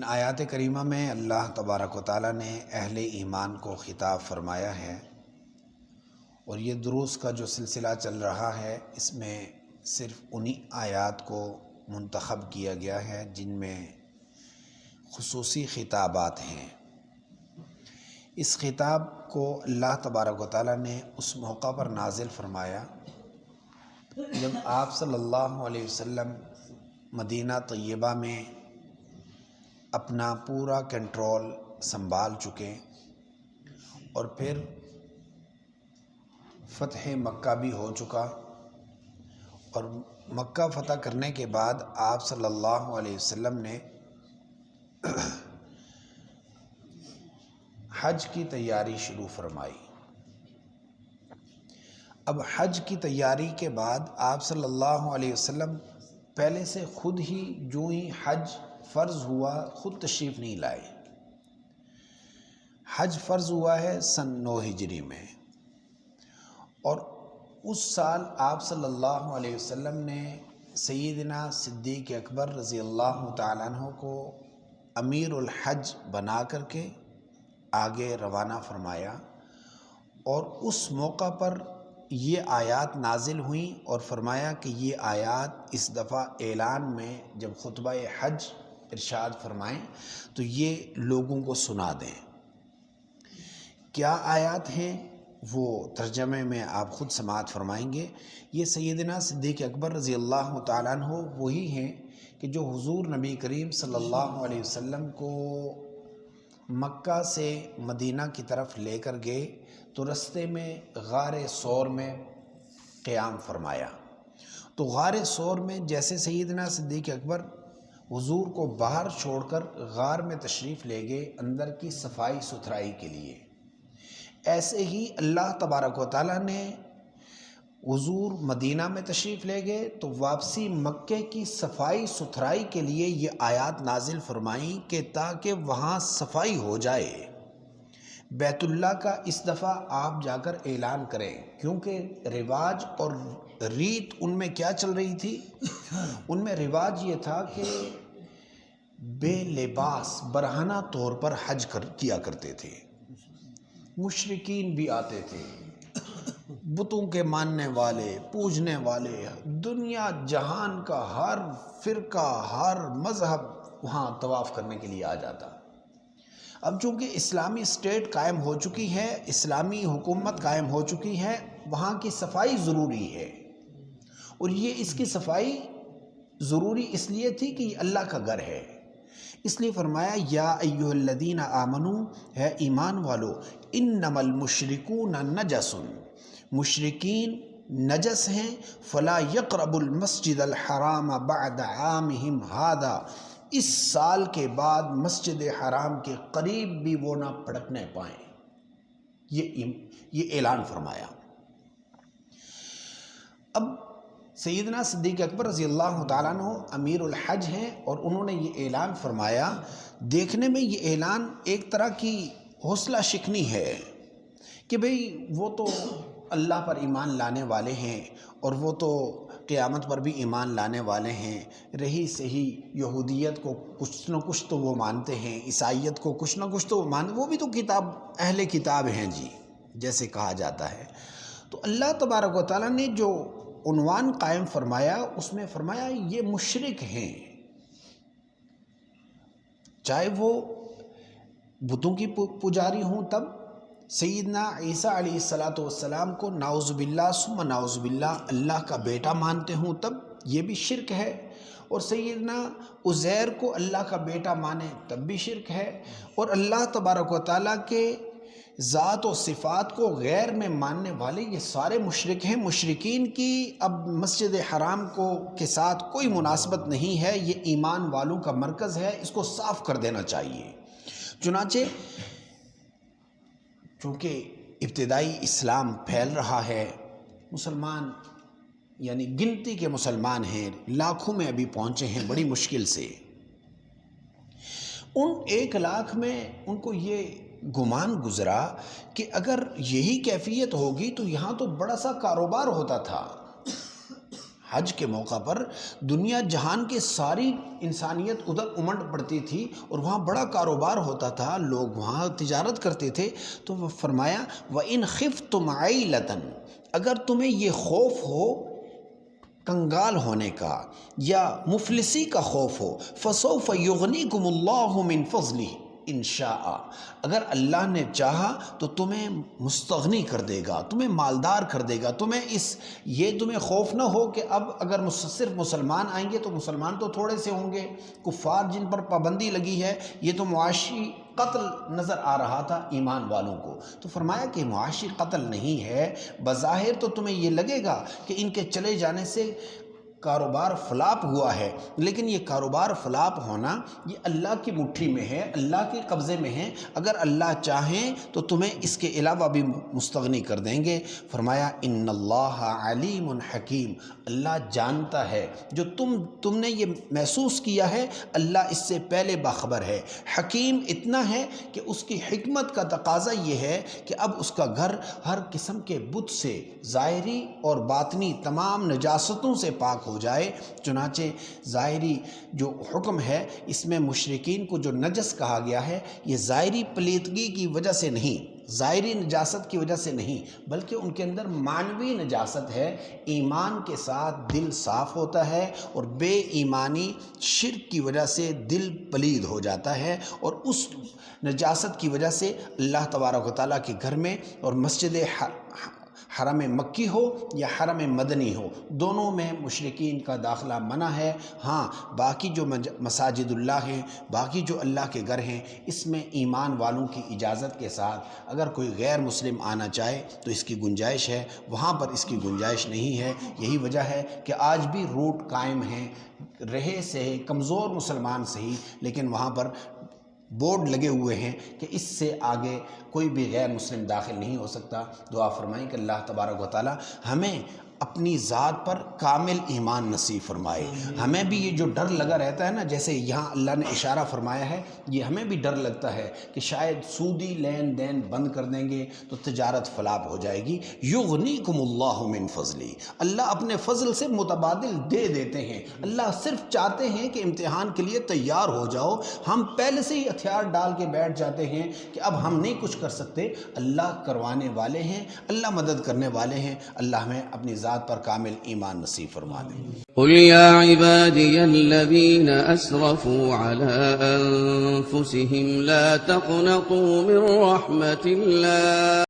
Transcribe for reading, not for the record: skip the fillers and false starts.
آیات کریمہ میں اللہ تبارک و تعالیٰ نے اہل ایمان کو خطاب فرمایا ہے، اور یہ دروس کا جو سلسلہ چل رہا ہے اس میں صرف انہی آیات کو منتخب کیا گیا ہے جن میں خصوصی خطابات ہیں۔ اس خطاب کو اللہ تبارک و تعالیٰ نے اس موقع پر نازل فرمایا جب آپ صلی اللہ علیہ وسلم مدینہ طیبہ میں اپنا پورا کنٹرول سنبھال چکے، اور پھر فتح مکہ بھی ہو چکا، اور مکہ فتح کرنے کے بعد آپ صلی اللہ علیہ وسلم نے حج کی تیاری شروع فرمائی۔ اب حج کی تیاری کے بعد آپ صلی اللہ علیہ وسلم پہلے سے خود ہی جو ہی حج فرض ہوا خود تشریف نہیں لائے۔ حج فرض ہوا ہے سن 9 ہجری میں، اور اس سال آپ صلی اللہ علیہ وسلم نے سیدنا صدیق اکبر رضی اللہ تعالیٰ عنہ کو امیر الحج بنا کر کے آگے روانہ فرمایا، اور اس موقع پر یہ آیات نازل ہوئیں اور فرمایا کہ یہ آیات اس دفعہ اعلان میں جب خطبہ حج ارشاد فرمائیں تو یہ لوگوں کو سنا دیں۔ کیا آیات ہیں وہ ترجمے میں آپ خود سماعت فرمائیں گے۔ یہ سیدنا صدیق اکبر رضی اللہ تعالیٰ عنہ وہی ہیں کہ جو حضور نبی کریم صلی اللہ علیہ وسلم کو مکہ سے مدینہ کی طرف لے کر گئے تو رستے میں غار ثور میں قیام فرمایا۔ تو غار ثور میں جیسے سیدنا صدیق اکبر حضور کو باہر چھوڑ کر غار میں تشریف لے گئے اندر کی صفائی ستھرائی کے لیے، ایسے ہی اللہ تبارک و تعالیٰ نے حضور مدینہ میں تشریف لے گئے تو واپسی مکے کی صفائی ستھرائی کے لیے یہ آیات نازل فرمائیں کہ تاکہ وہاں صفائی ہو جائے۔ بیت اللہ کا اس دفعہ آپ جا کر اعلان کریں، کیونکہ رواج اور ریت ان میں کیا چل رہی تھی؟ ان میں رواج یہ تھا کہ بے لباس برہنہ طور پر حج کیا کرتے تھے۔ مشرکین بھی آتے تھے، بتوں کے ماننے والے، پوجنے والے، دنیا جہان کا ہر فرقہ ہر مذہب وہاں طواف کرنے کے لیے آ جاتا۔ اب چونکہ اسلامی اسٹیٹ قائم ہو چکی ہے، اسلامی حکومت قائم ہو چکی ہے، وہاں کی صفائی ضروری ہے، اور یہ اس کی صفائی ضروری اس لیے تھی کہ یہ اللہ کا گھر ہے۔ اس لیے فرمایا یا ایھا الذین آمنوا، ہے ایمان والو، انما المشرکون نجس، مشرکین نجس ہیں، فلا یقربوا المسجد الحرام بعد عامہم ھذا، اس سال کے بعد مسجد حرام کے قریب بھی وہ نہ پھٹکنے پائیں۔ یہ اعلان فرمایا۔ اب سیدنا صدیق اکبر رضی اللہ تعالیٰ عنہ امیر الحج ہیں، اور انہوں نے یہ اعلان فرمایا۔ دیکھنے میں یہ اعلان ایک طرح کی حوصلہ شکنی ہے کہ بھئی وہ تو اللہ پر ایمان لانے والے ہیں، اور وہ تو قیامت پر بھی ایمان لانے والے ہیں، رہی صحیح یہودیت کو کچھ نہ کچھ تو وہ مانتے ہیں، عیسائیت کو کچھ نہ کچھ تو وہ مانتے، وہ بھی تو کتاب اہل کتاب ہیں جی، جیسے کہا جاتا ہے۔ تو اللہ تبارک و تعالیٰ نے جو عنوان قائم فرمایا اس میں فرمایا یہ مشرک ہیں، چاہے وہ بتوں کی پجاری ہوں تب، سیدنا عیسیٰ علیہ السلام کو نعوذ باللہ ثم نعوذ باللہ اللہ کا بیٹا مانتے ہوں تب، یہ بھی شرک ہے، اور سیدنا عزیر کو اللہ کا بیٹا مانے تب بھی شرک ہے، اور اللہ تبارک و تعالیٰ کے ذات و صفات کو غیر میں ماننے والے یہ سارے مشرک ہیں۔ مشرکین کی اب مسجد حرام کے ساتھ کوئی مناسبت نہیں ہے، یہ ایمان والوں کا مرکز ہے، اس کو صاف کر دینا چاہیے۔ چنانچہ چونکہ ابتدائی اسلام پھیل رہا ہے، مسلمان یعنی گنتی کے مسلمان ہیں، لاکھوں میں ابھی پہنچے ہیں بڑی مشکل سے، ان 1 لاکھ میں ان کو یہ گمان گزرا کہ اگر یہی کیفیت ہوگی تو یہاں تو بڑا سا کاروبار ہوتا تھا، حج کے موقع پر دنیا جہان کے ساری انسانیت ادھر امنڈ پڑتی تھی اور وہاں بڑا کاروبار ہوتا تھا، لوگ وہاں تجارت کرتے تھے. تو وہ فرمایا وَإِنْ خِفْتُمْ عَيْلَةً، اگر تمہیں یہ خوف ہو کنگال ہونے کا یا مفلسی کا خوف ہو، فَسَوْفَ يُغْنِيكُمُ اللَّهُ مِنْ فَضْلِهِ إِنْ شَاءَ، اگر اللہ نے چاہا تو تمہیں مستغنی کر دے گا، تمہیں مالدار کر دے گا. تمہیں خوف نہ ہو کہ اب اگر صرف مسلمان آئیں گے تو مسلمان تو تھوڑے سے ہوں گے، کفار جن پر پابندی لگی ہے، یہ تو معاشی قتل نظر آ رہا تھا ایمان والوں کو. تو فرمایا کہ معاشی قتل نہیں ہے، بظاہر تو تمہیں یہ لگے گا کہ ان کے چلے جانے سے کاروبار فلاپ ہوا ہے، لیکن یہ کاروبار فلاپ ہونا یہ اللہ کی مٹھی میں ہے، اللہ کے قبضے میں ہے. اگر اللہ چاہیں تو تمہیں اس کے علاوہ بھی مستغنی کر دیں گے. فرمایا ان اللہ علیم حکیم، اللہ جانتا ہے جو تم نے یہ محسوس کیا ہے، اللہ اس سے پہلے باخبر ہے. حکیم اتنا ہے کہ اس کی حکمت کا تقاضا یہ ہے کہ اب اس کا گھر ہر قسم کے بت سے، ظاہری اور باطنی تمام نجاستوں سے پاک ہو جائے. چنانچہ ظاہری جو حکم ہے اس میں مشرکین کو جو نجس کہا گیا ہے، یہ ظاہری پلیتگی کی وجہ سے نہیں، ظاہری نجاست کی وجہ سے نہیں، بلکہ ان کے اندر معنوی نجاست ہے. ایمان کے ساتھ دل صاف ہوتا ہے اور بے ایمانی شرک کی وجہ سے دل پلید ہو جاتا ہے، اور اس نجاست کی وجہ سے اللہ تبارک و تعالیٰ کے گھر میں اور مسجد حرم مکی ہو یا حرم مدنی ہو، دونوں میں مشرکین کا داخلہ منع ہے. ہاں باقی جو مساجد اللہ ہیں، باقی جو اللہ کے گھر ہیں، اس میں ایمان والوں کی اجازت کے ساتھ اگر کوئی غیر مسلم آنا چاہے تو اس کی گنجائش ہے، وہاں پر اس کی گنجائش نہیں ہے. یہی وجہ ہے کہ آج بھی روٹ قائم ہیں، رہے سے کمزور مسلمان صحیح، لیکن وہاں پر بورڈ لگے ہوئے ہیں کہ اس سے آگے کوئی بھی غیر مسلم داخل نہیں ہو سکتا. دعا فرمائیں کہ اللہ تبارک و تعالی ہمیں اپنی ذات پر کامل ایمان نصیب فرمائے. ہمیں بھی یہ جو ڈر لگا رہتا ہے نا، جیسے یہاں اللہ نے اشارہ فرمایا ہے، یہ ہمیں بھی ڈر لگتا ہے کہ شاید سودی لین دین بند کر دیں گے تو تجارت فلاپ ہو جائے گی. یغنیکم اللہ من فضلی، اللہ اپنے فضل سے متبادل دے دیتے ہیں. اللہ صرف چاہتے ہیں کہ امتحان کے لیے تیار ہو جاؤ. ہم پہلے سے ہی ہتھیار ڈال کے بیٹھ جاتے ہیں کہ اب ہم نہیں کچھ کر سکتے. اللہ کروانے والے ہیں، اللہ مدد کرنے والے ہیں. اللہ ہمیں اپنی ذات پر کامل ایمان نصیب فرما دیں. قل یا عبادی الذین اسرفوا علی انفسهم لا تقنطوا من رحمت اللہ